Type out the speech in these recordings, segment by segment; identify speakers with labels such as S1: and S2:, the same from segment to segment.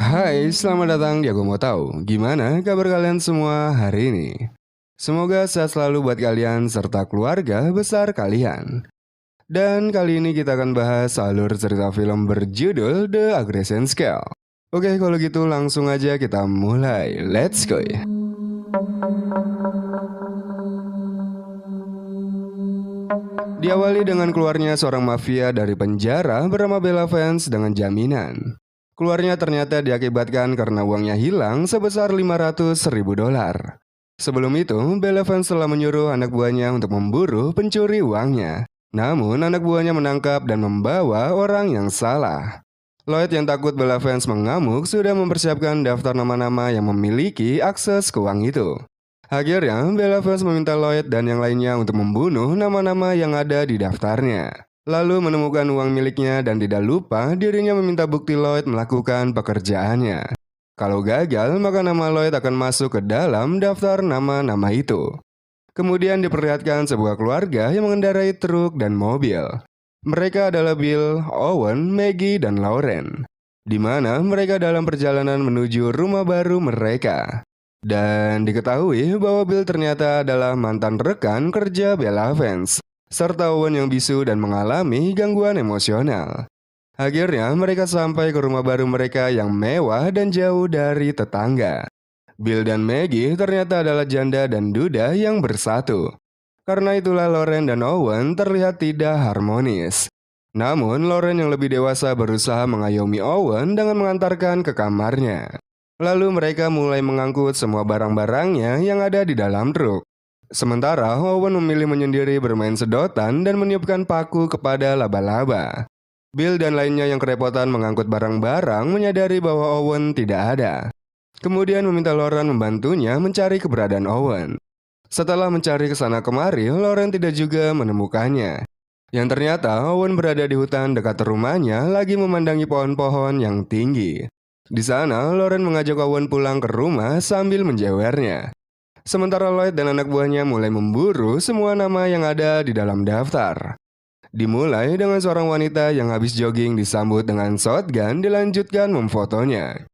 S1: Hai, selamat datang di Aku Mau Tahu. Gimana kabar kalian semua hari ini? Semoga sehat selalu buat kalian serta keluarga besar kalian. Dan kali ini kita akan bahas alur cerita film berjudul The Aggression Scale. Oke, kalau gitu langsung aja kita mulai. Let's go. Diawali dengan keluarnya seorang mafia dari penjara bernama Bella Vance dengan jaminan. Keluarnya ternyata diakibatkan karena uangnya hilang sebesar 500.000 dolar. Sebelum itu, Bella Vance telah menyuruh anak buahnya untuk memburu pencuri uangnya. Namun, anak buahnya menangkap dan membawa orang yang salah. Lloyd yang takut Bella Vance mengamuk sudah mempersiapkan daftar nama-nama yang memiliki akses ke uang itu. Akhirnya, Bella Vance meminta Lloyd dan yang lainnya untuk membunuh nama-nama yang ada di daftarnya. Lalu menemukan uang miliknya dan tidak lupa dirinya meminta bukti Lloyd melakukan pekerjaannya. Kalau gagal, maka nama Lloyd akan masuk ke dalam daftar nama-nama itu. Kemudian diperlihatkan sebuah keluarga yang mengendarai truk dan mobil. Mereka adalah Bill, Owen, Maggie, dan Lauren. Di mana mereka dalam perjalanan menuju rumah baru mereka. Dan diketahui bahwa Bill ternyata adalah mantan rekan kerja Bella Vance, serta Owen yang bisu dan mengalami gangguan emosional. Akhirnya mereka sampai ke rumah baru mereka yang mewah dan jauh dari tetangga. Bill dan Maggie ternyata adalah janda dan duda yang bersatu. Karena itulah Lauren dan Owen terlihat tidak harmonis. Namun Lauren yang lebih dewasa berusaha mengayomi Owen dengan mengantarkan ke kamarnya. Lalu mereka mulai mengangkut semua barang-barangnya yang ada di dalam truk. Sementara Owen memilih menyendiri bermain sedotan dan meniupkan paku kepada laba-laba. Bill dan lainnya yang kerepotan mengangkut barang-barang menyadari bahwa Owen tidak ada. Kemudian meminta Lauren membantunya mencari keberadaan Owen. Setelah mencari kesana kemari, Lauren tidak juga menemukannya. Yang ternyata Owen berada di hutan dekat rumahnya lagi memandangi pohon-pohon yang tinggi. Di sana, Lauren mengajak Owen pulang ke rumah sambil menjewernya. Sementara Lloyd dan anak buahnya mulai memburu semua nama yang ada di dalam daftar. Dimulai dengan seorang wanita yang habis jogging disambut dengan shotgun dilanjutkan memfotonya.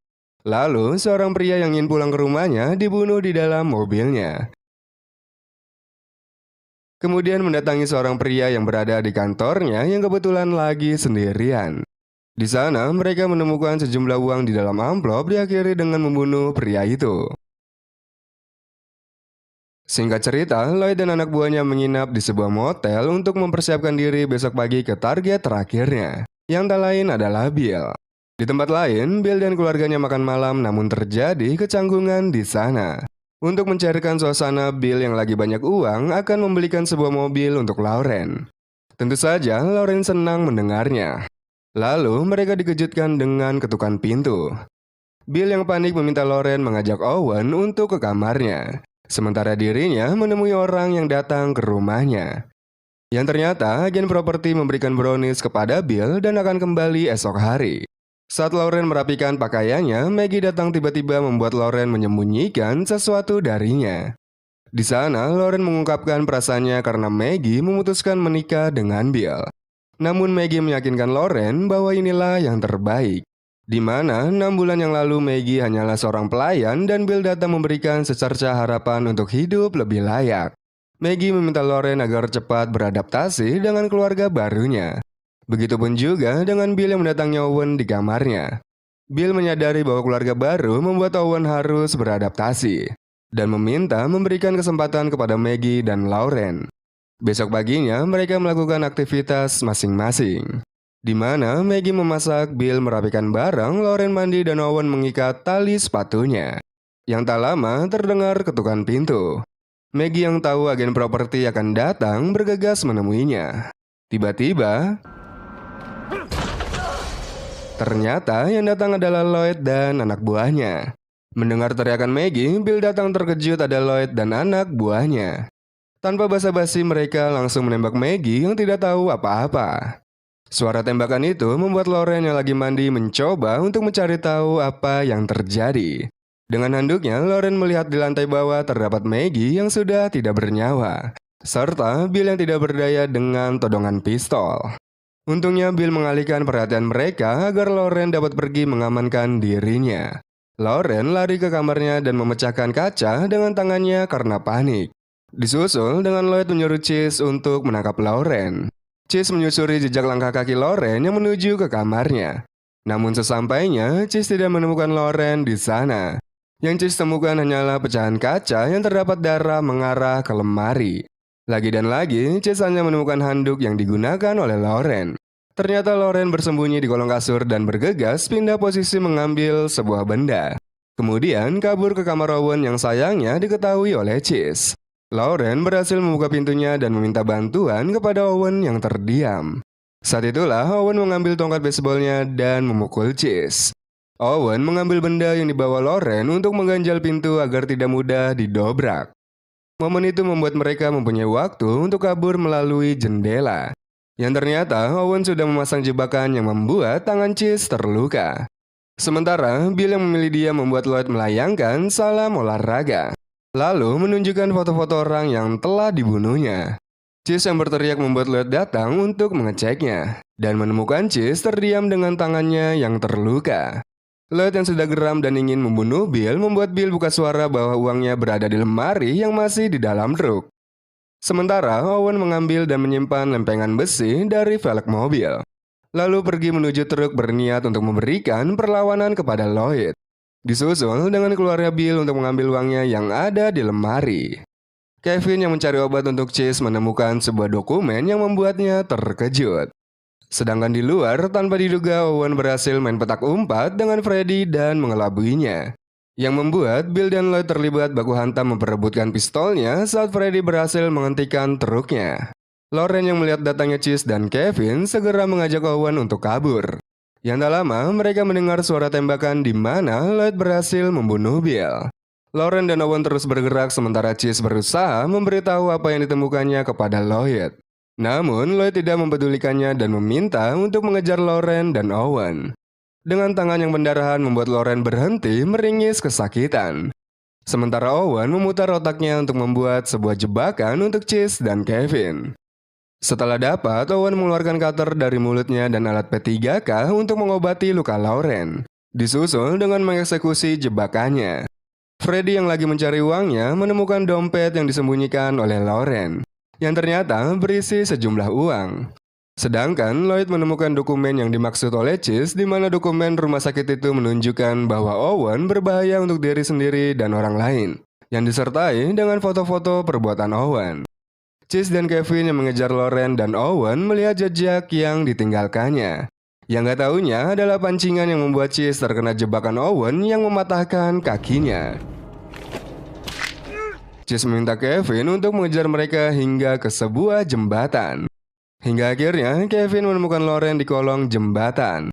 S1: Lalu, seorang pria yang ingin pulang ke rumahnya dibunuh di dalam mobilnya. Kemudian mendatangi seorang pria yang berada di kantornya yang kebetulan lagi sendirian. Di sana, mereka menemukan sejumlah uang di dalam amplop diakhiri dengan membunuh pria itu. Singkat cerita, Lloyd dan anak buahnya menginap di sebuah motel untuk mempersiapkan diri besok pagi ke target terakhirnya, yang tak lain adalah Bill. Di tempat lain, Bill dan keluarganya makan malam namun terjadi kecanggungan di sana. Untuk mencairkan suasana, Bill yang lagi banyak uang akan membelikan sebuah mobil untuk Lauren. Tentu saja, Lauren senang mendengarnya. Lalu, mereka dikejutkan dengan ketukan pintu. Bill yang panik meminta Lauren mengajak Owen untuk ke kamarnya. Sementara dirinya menemui orang yang datang ke rumahnya. Yang ternyata agen properti memberikan brownies kepada Bill dan akan kembali esok hari. Saat Lauren merapikan pakaiannya, Maggie datang tiba-tiba membuat Lauren menyembunyikan sesuatu darinya. Di sana, Lauren mengungkapkan perasaannya karena Maggie memutuskan menikah dengan Bill. Namun Maggie meyakinkan Lauren bahwa inilah yang terbaik. Di mana 6 bulan yang lalu Maggie hanyalah seorang pelayan dan Bill datang memberikan secerca harapan untuk hidup lebih layak. Maggie meminta Lauren agar cepat beradaptasi dengan keluarga barunya. Begitupun juga dengan Bill yang mendatangi Owen di kamarnya. Bill menyadari bahwa keluarga baru membuat Owen harus beradaptasi dan meminta memberikan kesempatan kepada Maggie dan Lauren. Besok paginya mereka melakukan aktivitas masing-masing. Di mana Maggie memasak, Bill merapikan barang, Lauren mandi, dan Owen mengikat tali sepatunya. Yang tak lama terdengar ketukan pintu. Maggie yang tahu agen properti akan datang bergegas menemuinya. Tiba-tiba, ternyata yang datang adalah Lloyd dan anak buahnya. Mendengar teriakan Maggie, Bill datang terkejut ada Lloyd dan anak buahnya. Tanpa basa-basi mereka langsung menembak Maggie yang tidak tahu apa-apa. Suara tembakan itu membuat Lauren yang lagi mandi mencoba untuk mencari tahu apa yang terjadi. Dengan handuknya, Lauren melihat di lantai bawah terdapat Maggie yang sudah tidak bernyawa, serta Bill yang tidak berdaya dengan todongan pistol. Untungnya Bill mengalihkan perhatian mereka agar Lauren dapat pergi mengamankan dirinya. Lauren lari ke kamarnya dan memecahkan kaca dengan tangannya karena panik. Disusul dengan Lloyd menyuruh Chase untuk menangkap Lauren. Chase menyusuri jejak langkah kaki Lauren yang menuju ke kamarnya. Namun sesampainya, Chase tidak menemukan Lauren di sana. Yang Chase temukan hanyalah pecahan kaca yang terdapat darah mengarah ke lemari. Lagi dan lagi, Chase hanya menemukan handuk yang digunakan oleh Lauren. Ternyata Lauren bersembunyi di kolong kasur dan bergegas pindah posisi mengambil sebuah benda. Kemudian kabur ke kamar Owen yang sayangnya diketahui oleh Chase. Lauren berhasil membuka pintunya dan meminta bantuan kepada Owen yang terdiam. Saat itulah Owen mengambil tongkat baseballnya dan memukul Chase. Owen mengambil benda yang dibawa Lauren untuk mengganjal pintu agar tidak mudah didobrak. Momen itu membuat mereka mempunyai waktu untuk kabur melalui jendela. Yang ternyata Owen sudah memasang jebakan yang membuat tangan Chase terluka. Sementara Bill yang memilih dia membuat Lloyd melayangkan salam olahraga, lalu menunjukkan foto-foto orang yang telah dibunuhnya. Chase yang berteriak membuat Lloyd datang untuk mengeceknya, dan menemukan Chase terdiam dengan tangannya yang terluka. Lloyd yang sudah geram dan ingin membunuh Bill membuat Bill buka suara bahwa uangnya berada di lemari yang masih di dalam truk. Sementara Owen mengambil dan menyimpan lempengan besi dari velg mobil, lalu pergi menuju truk berniat untuk memberikan perlawanan kepada Lloyd. Disusul dengan keluarnya Bill untuk mengambil uangnya yang ada di lemari. Kevin yang mencari obat untuk Chase menemukan sebuah dokumen yang membuatnya terkejut. Sedangkan di luar, tanpa diduga Owen berhasil main petak umpat dengan Freddy dan mengelabuinya. Yang membuat Bill dan Lloyd terlibat baku hantam memperebutkan pistolnya saat Freddy berhasil menghentikan truknya. Lauren yang melihat datangnya Chase dan Kevin segera mengajak Owen untuk kabur. Yang tak lama, mereka mendengar suara tembakan di mana Lloyd berhasil membunuh Bill. Lauren dan Owen terus bergerak sementara Chase berusaha memberitahu apa yang ditemukannya kepada Lloyd. Namun, Lloyd tidak mempedulikannya dan meminta untuk mengejar Lauren dan Owen. Dengan tangan yang pendarahan membuat Lauren berhenti meringis kesakitan. Sementara Owen memutar otaknya untuk membuat sebuah jebakan untuk Chase dan Kevin. Setelah dapat, Owen mengeluarkan cutter dari mulutnya dan alat P3K untuk mengobati luka Lauren. Disusul dengan mengeksekusi jebakannya. Freddy yang lagi mencari uangnya menemukan dompet yang disembunyikan oleh Lauren, yang ternyata berisi sejumlah uang. Sedangkan Lloyd menemukan dokumen yang dimaksud oleh Chase di mana dokumen rumah sakit itu menunjukkan bahwa Owen berbahaya untuk diri sendiri dan orang lain, yang disertai dengan foto-foto perbuatan Owen. Chase dan Kevin yang mengejar Lauren dan Owen melihat jejak yang ditinggalkannya. Yang gak taunya adalah pancingan yang membuat Chase terkena jebakan Owen yang mematahkan kakinya. Chase meminta Kevin untuk mengejar mereka hingga ke sebuah jembatan. Hingga akhirnya Kevin menemukan Lauren di kolong jembatan.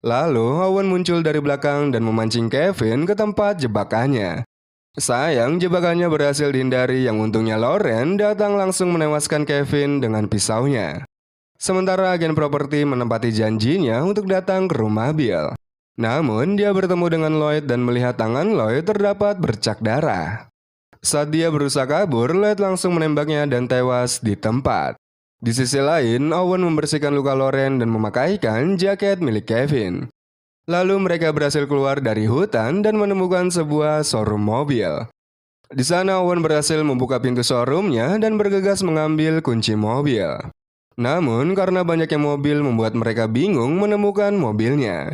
S1: Lalu Owen muncul dari belakang dan memancing Kevin ke tempat jebakannya. Sayang jebakannya berhasil dihindari yang untungnya Lauren datang langsung menewaskan Kevin dengan pisaunya. Sementara agen properti menempati janjinya untuk datang ke rumah Bill. Namun dia bertemu dengan Lloyd dan melihat tangan Lloyd terdapat bercak darah. Saat dia berusaha kabur, Lloyd langsung menembaknya dan tewas di tempat. Di sisi lain, Owen membersihkan luka Lauren dan memakaikan jaket milik Kevin. Lalu mereka berhasil keluar dari hutan dan menemukan sebuah showroom mobil. Di sana Owen berhasil membuka pintu showroomnya dan bergegas mengambil kunci mobil. Namun karena banyaknya mobil membuat mereka bingung menemukan mobilnya.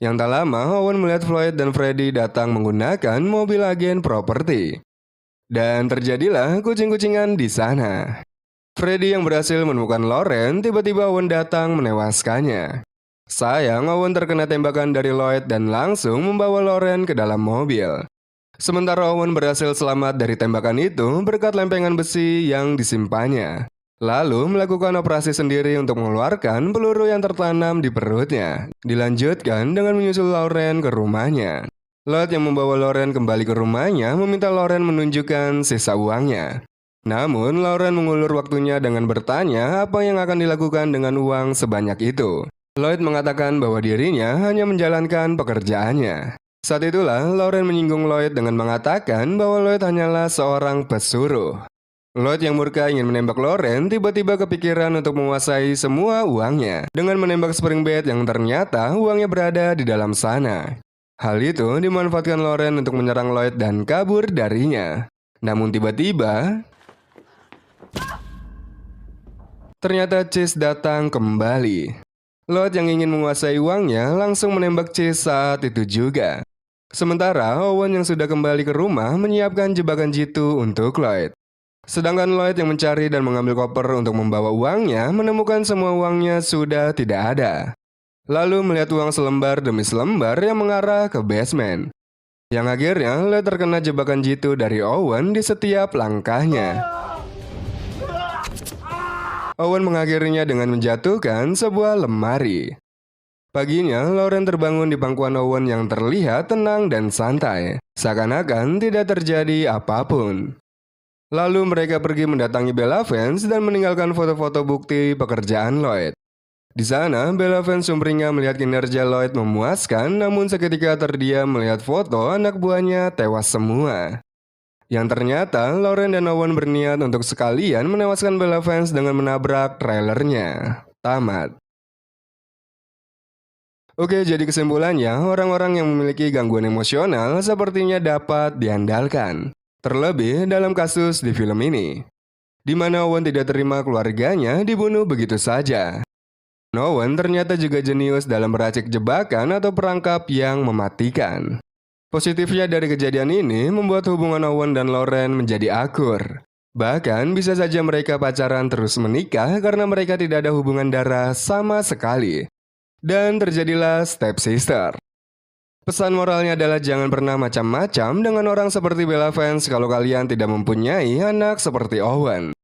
S1: Yang tak lama Owen melihat Floyd dan Freddy datang menggunakan mobil agen properti. Dan terjadilah kucing-kucingan di sana. Freddy yang berhasil menemukan Lauren tiba-tiba Owen datang menewaskannya. Sayang Owen terkena tembakan dari Lloyd dan langsung membawa Lauren ke dalam mobil. Sementara Owen berhasil selamat dari tembakan itu berkat lempengan besi yang disimpannya. Lalu melakukan operasi sendiri untuk mengeluarkan peluru yang tertanam di perutnya. Dilanjutkan dengan menyusul Lauren ke rumahnya. Lloyd yang membawa Lauren kembali ke rumahnya meminta Lauren menunjukkan sisa uangnya. Namun Lauren mengulur waktunya dengan bertanya apa yang akan dilakukan dengan uang sebanyak itu. Lloyd mengatakan bahwa dirinya hanya menjalankan pekerjaannya. Saat itulah Lauren menyinggung Lloyd dengan mengatakan bahwa Lloyd hanyalah seorang pesuruh. Lloyd yang murka ingin menembak Lauren tiba-tiba kepikiran untuk menguasai semua uangnya dengan menembak spring bed yang ternyata uangnya berada di dalam sana. Hal itu dimanfaatkan Lauren untuk menyerang Lloyd dan kabur darinya. Namun tiba-tiba, ternyata Chase datang kembali. Lloyd yang ingin menguasai uangnya langsung menembak Chase saat itu juga. Sementara Owen yang sudah kembali ke rumah menyiapkan jebakan jitu untuk Lloyd. Sedangkan Lloyd yang mencari dan mengambil koper untuk membawa uangnya menemukan semua uangnya sudah tidak ada. Lalu melihat uang selembar demi selembar yang mengarah ke basement. Yang akhirnya Lloyd terkena jebakan jitu dari Owen di setiap langkahnya. Owen mengakhirinya dengan menjatuhkan sebuah lemari. Paginya, Lauren terbangun di pangkuan Owen yang terlihat tenang dan santai, seakan-akan tidak terjadi apapun. Lalu mereka pergi mendatangi Bella Vance dan meninggalkan foto-foto bukti pekerjaan Lloyd. Di sana, Bella Vance sumringah melihat kinerja Lloyd memuaskan, namun seketika terdiam melihat foto anak buahnya tewas semua. Yang ternyata, Lauren dan Owen berniat untuk sekalian menewaskan Bella Vance dengan menabrak trailernya. Tamat. Oke, jadi kesimpulannya, orang-orang yang memiliki gangguan emosional sepertinya dapat diandalkan. Terlebih dalam kasus di film ini, di mana Owen tidak terima keluarganya dibunuh begitu saja. Owen ternyata juga jenius dalam meracik jebakan atau perangkap yang mematikan. Positifnya dari kejadian ini membuat hubungan Owen dan Lauren menjadi akur. Bahkan bisa saja mereka pacaran terus menikah karena mereka tidak ada hubungan darah sama sekali. Dan terjadilah stepsister. Pesan moralnya adalah jangan pernah macam-macam dengan orang seperti Bella Vance kalau kalian tidak mempunyai anak seperti Owen.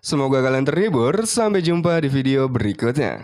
S1: Semoga kalian terhibur, sampai jumpa di video berikutnya.